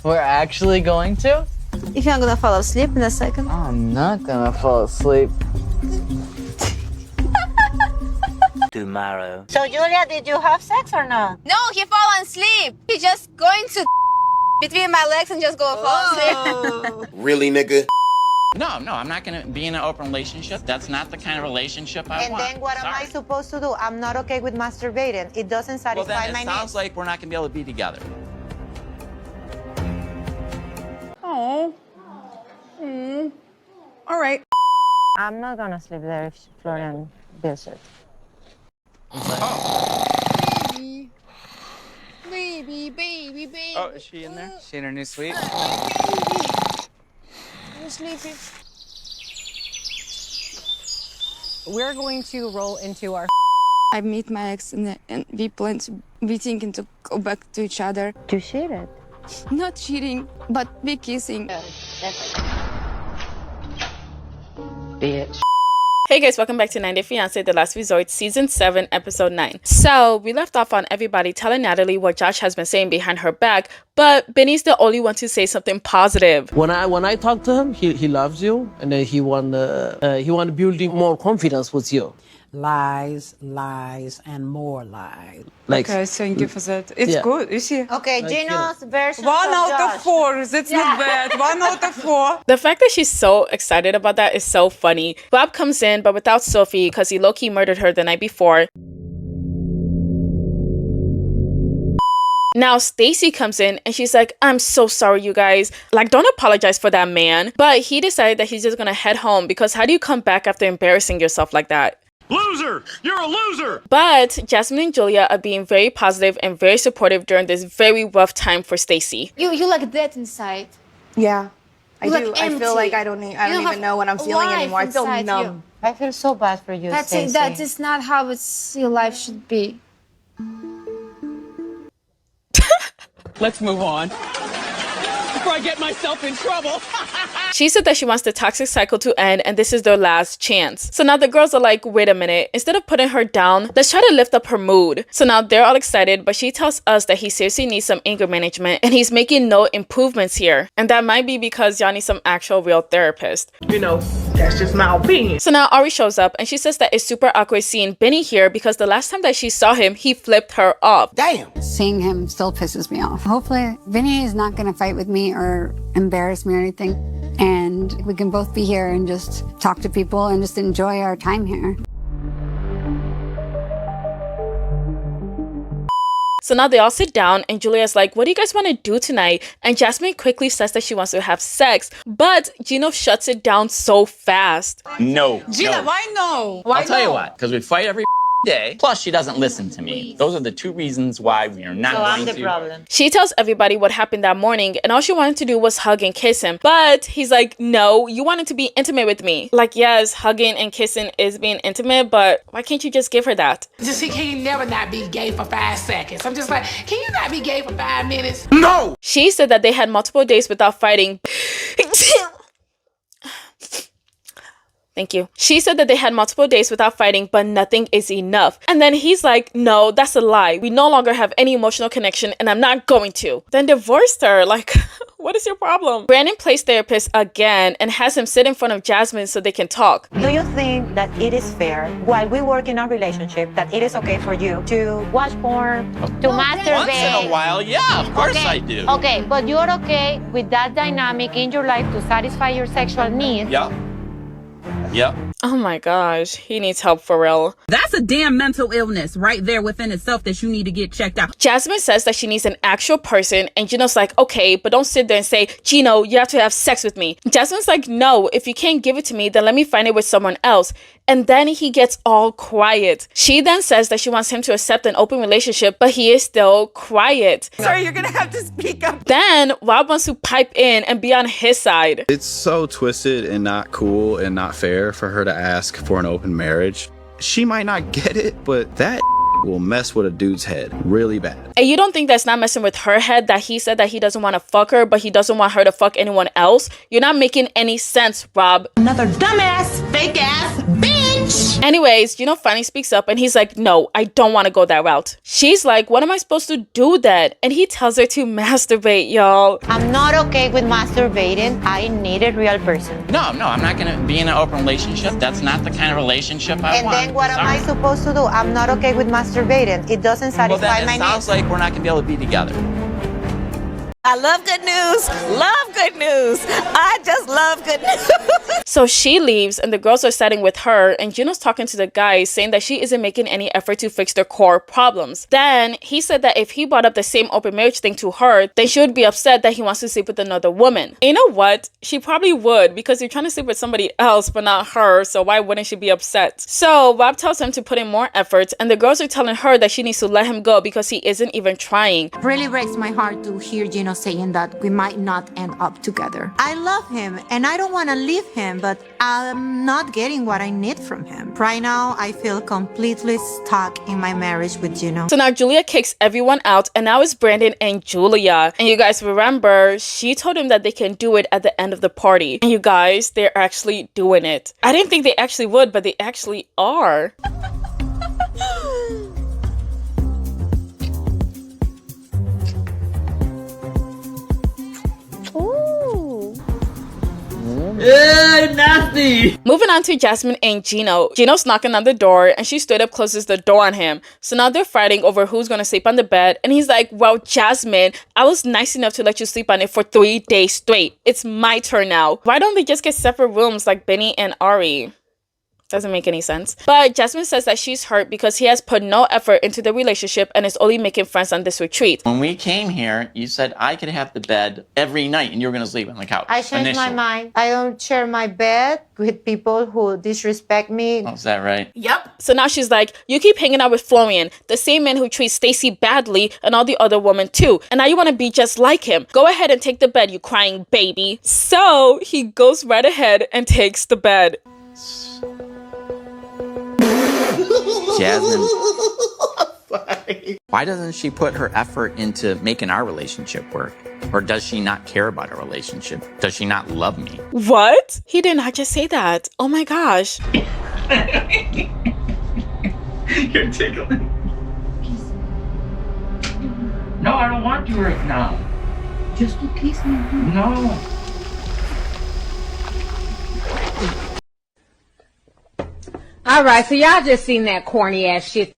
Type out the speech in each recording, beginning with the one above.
We're actually going to? If you're not gonna fall asleep in a second. I'm not gonna fall asleep. Tomorrow. So, Julia, did you have sex or not? No, he fall asleep. He just going to between my legs and just go fall asleep. Really, nigga? No, I'm not gonna be in an open relationship. That's not the kind of relationship I want. And then what am I supposed to do? I'm not okay with masturbating. It doesn't Well, satisfy then my it needs. sounds like we're not gonna be able to be together. Oh. All right. I'm not gonna sleep there if Florian builds it. Baby. Oh, is she in there? Is she in her new suite? I'm sleepy. We're going to roll into our. I meet my ex and we thinking to go back to each other. You cheated. Not cheating, but we kissing. Bitch. Hey guys, welcome back to 90 Fiance, The Last Resort, Season 7, Episode 9. So, we left off on everybody telling Natalie what Josh has been saying behind her back, but Benny's the only one to say something positive. When I talk to him, he loves you, and then he want building more confidence with you. Lies, and more lies. Like, Okay, thank you for that. It's good, you see. Okay, Gino's version 1 of out Josh. of 4. That's not bad. 1 out of 4. The fact that she's so excited about that is so funny. Bob comes in, but without Sophie, because he low-key murdered her the night before. Now Stacy comes in and she's like, I'm so sorry, you guys. Like, don't apologize for that man. But he decided that he's just gonna head home because how do you come back after embarrassing yourself like that? Loser! You're a loser! But Jasmine and Julia are being very positive and very supportive during this very rough time for Stacy. You like that inside. Yeah, I You do. look I feel empty. like I don't even know what I'm feeling life anymore. I feel inside numb. you. I feel so bad for you, Stacey. That is not how your life should be. Let's move on. Before I get myself in trouble. She said that she wants the toxic cycle to end and this is their last chance. So now the girls are like, wait a minute, instead of putting her down, let's try to lift up her mood. So now they're all excited, but she tells us that he seriously needs some anger management and he's making no improvements here. And that might be because y'all need some actual real therapist. You know, that's just my opinion. So now Ari shows up and she says that it's super awkward seeing Benny here because the last time that she saw him, he flipped her off. Damn! Seeing him still pisses me off. Hopefully, Vinny is not going to fight with me or embarrass me or anything. And we can both be here and just talk to people and just enjoy our time here. So now they all sit down and Julia's like, what do you guys want to do tonight? And Jasmine quickly says that she wants to have sex, but Gino shuts it down so fast. No. Gina, why no? Why I'll tell you no? what, because we fight every day. Plus, she doesn't listen to me. Those are the 2 reasons why we are not So I'm going the to. problem. She tells everybody what happened that morning and all she wanted to do was hug and kiss him. But he's like, no, you wanted to be intimate with me. Like, yes, hugging and kissing is being intimate, but why can't you just give her that? Just can you never not be gay for 5 seconds? I'm just like, can you not be gay for 5 minutes? No! She said that they had multiple days without fighting. Thank you. She said that they had multiple days without fighting, but nothing is enough. And then he's like, no, that's a lie. We no longer have any emotional connection and I'm not going to. Then divorced her. Like, what is your problem? Brandon plays therapist again and has him sit in front of Jasmine so they can talk. Do you think that it is fair, while we work in our relationship, that it is okay for you to watch porn, to masturbate? Once in a while, yeah, of course Okay, I do. Okay, but you're okay with that dynamic in your life to satisfy your sexual needs? Yep. Oh my gosh, he needs help for real. That's a damn mental illness right there within itself that you need to get checked out. Jasmine says that she needs an actual person and Gino's like, okay, but don't sit there and say, Gino, you have to have sex with me. Jasmine's like, no, if you can't give it to me, then let me find it with someone else. And then he gets all quiet. She then says that she wants him to accept an open relationship, but he is still quiet. Sorry, you're gonna have to speak up. Then Rob wants to pipe in and be on his side. It's so twisted and not cool and not fair for her to ask for an open marriage. She might not get it, but that will mess with a dude's head really bad. And you don't think that's not messing with her head that he said that he doesn't want to fuck her, but he doesn't want her to fuck anyone else? You're not making any sense, Rob. Another dumbass, fake ass bitch. Thanks. Anyways, Gino finally speaks up and he's like, no, I don't want to go that route. She's like, what am I supposed to do then? And he tells her to masturbate, y'all. I'm not okay with masturbating. I need a real person. No, I'm not gonna be in an open relationship. That's not the kind of relationship I want. And then what am I supposed to do? I'm not okay with masturbating. It doesn't Well, satisfy then my it needs. sounds like we're not gonna be able to be together. I love good news. Love good news. I just love good news. So she leaves and the girls are sitting with her and Gino's talking to the guys saying that she isn't making any effort to fix their core problems. Then he said that if he brought up the same open marriage thing to her, then she would be upset that he wants to sleep with another woman. And you know what? She probably would because you're trying to sleep with somebody else but not her, so why wouldn't she be upset? So Rob tells him to put in more effort and the girls are telling her that she needs to let him go because he isn't even trying. Really breaks my heart to hear Gino saying that we might not end up together. I love him and I don't want to leave him, but I'm not getting what I need from him. Right now, I feel completely stuck in my marriage with Gino. So now Julia kicks everyone out and now it's Brandon and Julia. And you guys remember, she told him that they can do it at the end of the party. And you guys, they're actually doing it. I didn't think they actually would, but they actually are. Nasty! Moving on to Jasmine and Gino. Gino's knocking on the door and she straight up closes the door on him. So now they're fighting over who's gonna sleep on the bed. And he's like, well, Jasmine, I was nice enough to let you sleep on it for 3 days straight. It's my turn now. Why don't they just get separate rooms like Benny and Ari? Doesn't make any sense. But Jasmine says that she's hurt because he has put no effort into the relationship and is only making friends on this retreat. When we came here, you said I could have the bed every night and you were gonna sleep on the couch. I changed my initially. mind. I don't share my bed with people who disrespect me. Oh, is that right? Yep. So now she's like, you keep hanging out with Florian, the same man who treats Stacy badly and all the other women too. And now you want to be just like him. Go ahead and take the bed, you crying baby. So he goes right ahead and takes the bed. Jasmine. Why doesn't she put her effort into making our relationship work? Or does she not care about our relationship? Does she not love me? What? He did not just say that. Oh my gosh. You're tickling. No, I don't want to right now. Just to kiss me. No. All right, so y'all just seen that corny ass shit.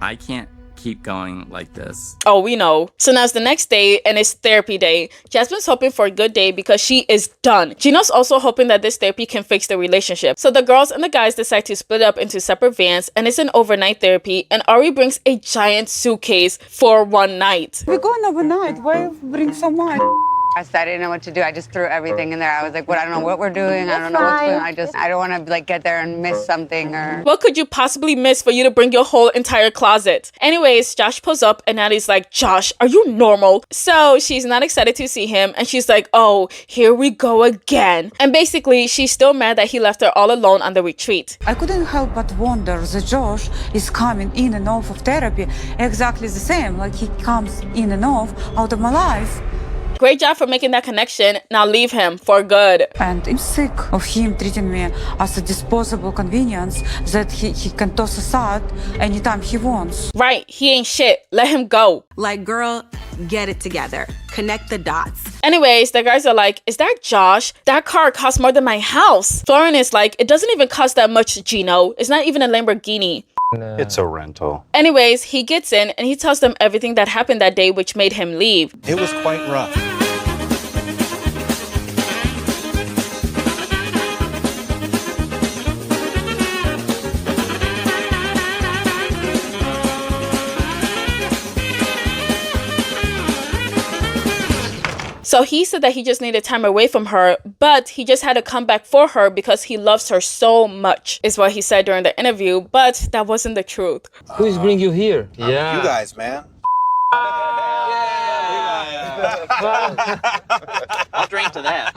I can't keep going like this. Oh, we know. So now it's the next day and it's therapy day. Jasmine's hoping for a good day because she is done. Gino's also hoping that this therapy can fix the relationship. So the girls and the guys decide to split up into separate vans and it's an overnight therapy and Ari brings a giant suitcase for one night. We're going overnight. Why bring so much? I said I didn't know what to do. I just threw everything in there. I was like, I don't know what we're doing. I don't know what's going on. I don't want to get there and miss something or... What could you possibly miss for you to bring your whole entire closet? Anyways, Josh pulls up and Natalie's like, Josh, are you normal? So she's not excited to see him and she's like, oh, here we go again. And basically, she's still mad that he left her all alone on the retreat. I couldn't help but wonder that Josh is coming in and off of therapy exactly the same. Like he comes in and off out of my life. Great job for making that connection. Now leave him for good. And I'm sick of him treating me as a disposable convenience that he can toss aside anytime he wants. Right, he ain't shit. Let him go. Like, girl, get it together. Connect the dots. Anyways, the guys are like, is that Josh? That car costs more than my house. Florian is like, it doesn't even cost that much, Gino. It's not even a Lamborghini. It's a rental. Anyways, he gets in and he tells them everything that happened that day which made him leave. It was quite rough. So he said that he just needed time away from her, but he just had to come back for her because he loves her so much, is what he said during the interview, but that wasn't the truth. Who's bring you here? You guys, man. I'll drink to that.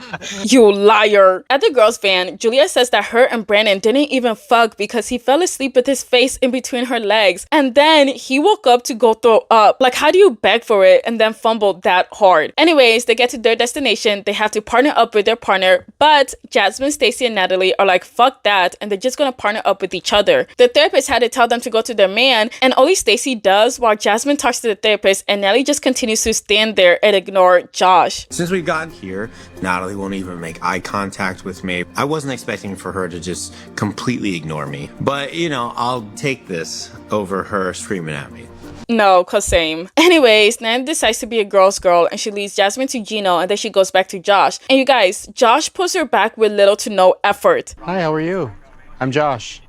You liar. At the girls' van, Julia says that her and Brandon didn't even fuck because he fell asleep with his face in between her legs. And then he woke up to go throw up. Like, how do you beg for it and then fumble that hard? Anyways, they get to their destination. They have to partner up with their partner. But Jasmine, Stacy, and Natalie are like, fuck that. And they're just gonna partner up with each other. The therapist had to tell them to go to their man. And only Stacy does, while Jasmine talks to the therapist. And Natalie just continues to stand there and ignore Josh. Since we got here, Natalie won't even make eye contact with me. I wasn't expecting for her to just completely ignore me. But, you know, I'll take this over her screaming at me. No, cause same. Anyways, Nan decides to be a girl's girl and she leads Jasmine to Gino and then she goes back to Josh. And you guys, Josh pulls her back with little to no effort. Hi, how are you? I'm Josh.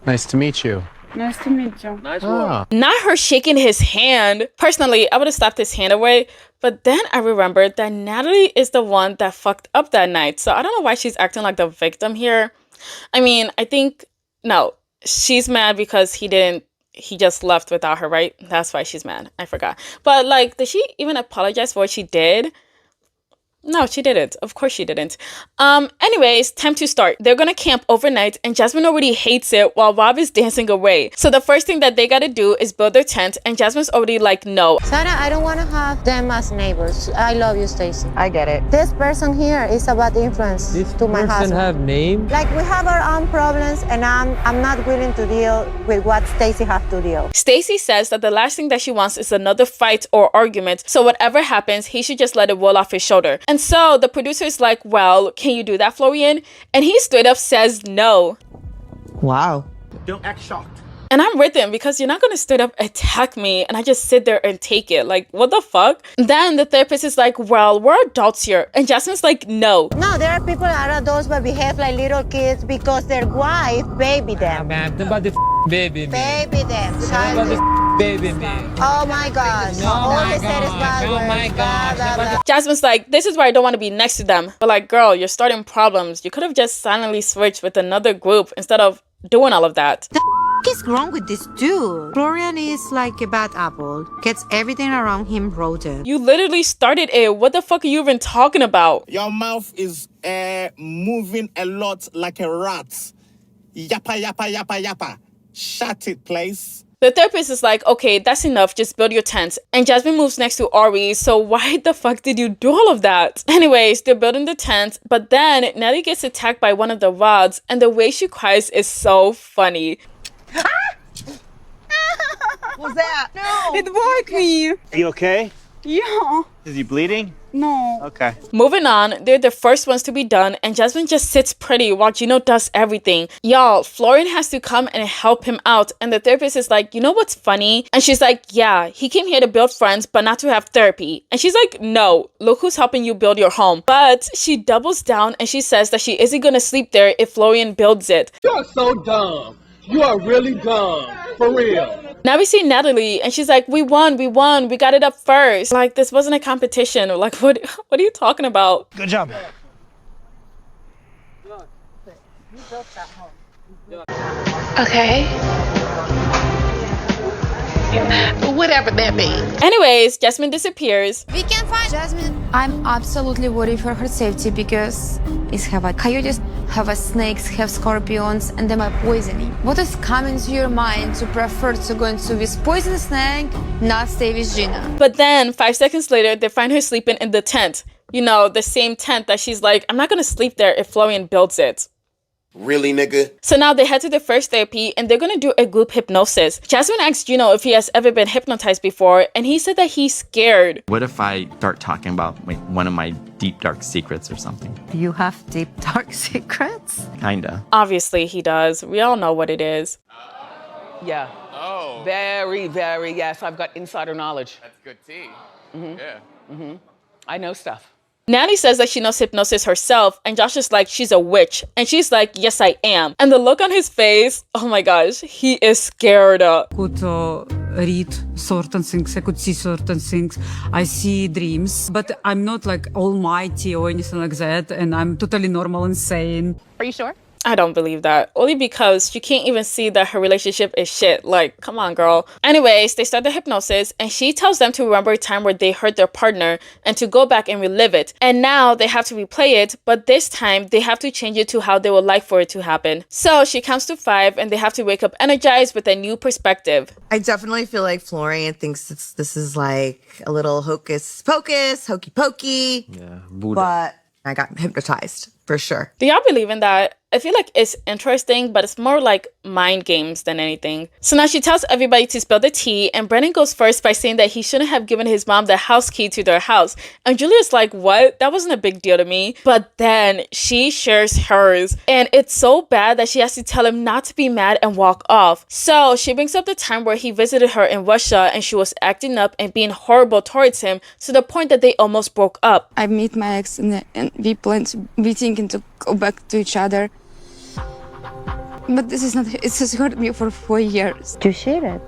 Nice to meet you. Nice to meet you. Nice work. Not her shaking his hand. Personally, I would have slapped his hand away. But then I remembered that Natalie is the one that fucked up that night. So I don't know why she's acting like the victim here. I mean, I think, no, she's mad because he just left without her, right? That's why she's mad. I forgot. But like, did she even apologize for what she did? No, she didn't. Of course she didn't. Anyways, time to start. They're gonna camp overnight and Jasmine already hates it while Rob is dancing away. So the first thing that they gotta do is build their tent and Jasmine's already like, no. Sana, I don't wanna have them as neighbors. I love you, Stacy. I get it. This person here is a bad influence to my husband. This person have name? Like, we have our own problems and I'm not willing to deal with what Stacy have to deal. Stacy says that the last thing that she wants is another fight or argument. So whatever happens, he should just let it roll off his shoulder. And so the producer is like, well, can you do that, Florian? And he straight up says no. Wow. Don't act shocked. And I'm with him because you're not going to straight up attack me and I just sit there and take it. Like, what the fuck? Then the therapist is like, well, we're adults here. And Jasmine's like, no. No, there are people that are adults but behave like little kids because their wife baby them. Nobody baby me. Baby them. Nobody baby me. Oh my gosh. All they said is bad words. Oh my gosh. Jasmine's like, this is why I don't want to be next to them. But like, girl, you're starting problems. You could have just silently switched with another group instead of doing all of that. What is wrong with this dude? Florian is like a bad apple. Gets everything around him rotten. You literally started it. What the fuck are you even talking about? Your mouth is moving a lot like a rat. Yappa, yappa, yappa, yappa. Shut it, please. The therapist is like, okay, that's enough. Just build your tent. And Jasmine moves next to Ari. So why the fuck did you do all of that? Anyways, they're building the tent. But then Nelly gets attacked by one of the rods. And the way she cries is so funny. What's that? No. It broke me. Are you okay? Yeah. Is he bleeding? No. Okay. Moving on, they're the first ones to be done and Jasmine just sits pretty while Gino does everything. Y'all, Florian has to come and help him out and the therapist is like, you know what's funny? And she's like, yeah, he came here to build friends but not to have therapy. And she's like, no, look who's helping you build your home. But she doubles down and she says that she isn't gonna sleep there if Florian builds it. You're so dumb. You are really dumb. For real. Now we see Natalie and she's like, we won, we got it up first. Like, this wasn't a competition. Like, what are you talking about? Good job. Okay. Whatever that means. Anyways, Jasmine disappears. We can find Jasmine. I'm absolutely worried for her safety because it's have a coyotes, have a snakes, have scorpions, and they are poisoning. What is coming to your mind to prefer to go into this poison snake, not stay with Gina? But then 5 seconds later, they find her sleeping in the tent. You know, the same tent that she's like, I'm not gonna sleep there if Florian builds it. Really, nigga? So now they head to the first therapy and they're gonna do a group hypnosis. Jasmine asked Gino if he has ever been hypnotized before and he said that he's scared. What if I start talking about one of my deep, dark secrets or something? You have deep, dark secrets? Kinda. Obviously he does. We all know what it is. Yeah. Oh. Very, very, yes. I've got insider knowledge. That's good tea. Mm-hmm. Yeah. Mm-hmm. I know stuff. Natalie says that she knows hypnosis herself and Josh is like, she's a witch. And she's like, yes, I am. And the look on his face, oh my gosh, he is scared. Could read certain things, I could see certain things. I see dreams, but I'm not like almighty or anything like that. And I'm totally normal and sane. Are you sure? I don't believe that. Only because she can't even see that her relationship is shit. Like, come on, girl. Anyways, they start the hypnosis and she tells them to remember a time where they hurt their partner and to go back and relive it. And now they have to replay it, but this time they have to change it to how they would like for it to happen. So she counts to 5 and they have to wake up energized with a new perspective. I definitely feel like Florian thinks this is like a little hocus pocus, hokey pokey. Yeah, but I got hypnotized for sure. Do y'all believe in that? I feel like it's interesting, but it's more like mind games than anything. So now she tells everybody to spill the tea, and Brennan goes first by saying that he shouldn't have given his mom the house key to their house. And Julia's like, what? That wasn't a big deal to me. But then she shares hers, and it's so bad that she has to tell him not to be mad and walk off. So she brings up the time where he visited her in Russia and she was acting up and being horrible towards him to the point that they almost broke up. I meet my ex and we plan to be thinking to go back to each other. But this is not, it has hurt me for 4 years. You cheated.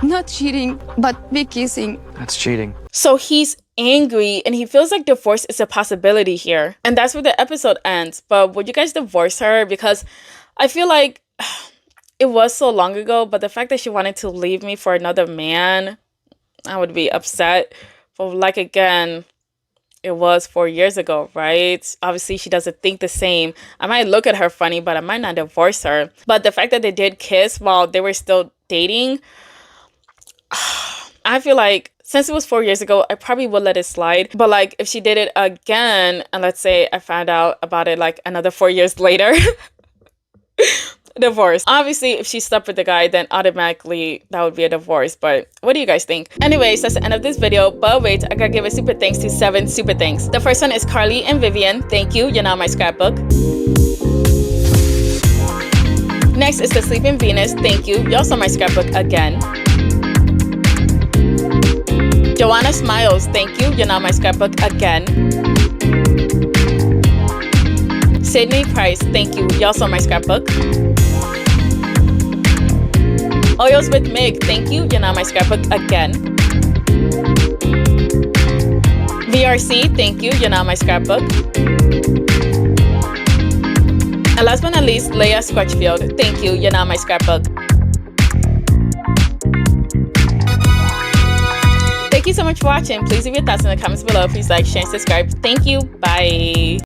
Not cheating, but we kissing. That's cheating. So he's angry and he feels like divorce is a possibility here. And that's where the episode ends. But would you guys divorce her? Because I feel like it was so long ago, but the fact that she wanted to leave me for another man, I would be upset. But like, again, it was 4 years ago, right? Obviously, she doesn't think the same. I might look at her funny, but I might not divorce her. But the fact that they did kiss while they were still dating, I feel like since it was 4 years ago, I probably would let it slide. But like, if she did it again, and let's say I found out about it like another 4 years later, divorce. Obviously, if she slept with the guy, then automatically that would be a divorce. But what do you guys think? Anyways, that's the end of this video. But wait, I gotta give a super thanks to 7 super thanks. The first one is Carly and Vivian. Thank you. You're now my scrapbook. Next is the Sleeping Venus. Thank you. You're also my scrapbook again. Joanna Smiles. Thank you. You're now my scrapbook again. Sydney Price. Thank you. You're also my scrapbook. Oils with Mig, thank you. You're now my scrapbook again. VRC, thank you. You're now my scrapbook. And last but not least, Leia Scratchfield, thank you. You're now my scrapbook. Thank you so much for watching. Please leave your thoughts in the comments below. Please like, share, and subscribe. Thank you. Bye.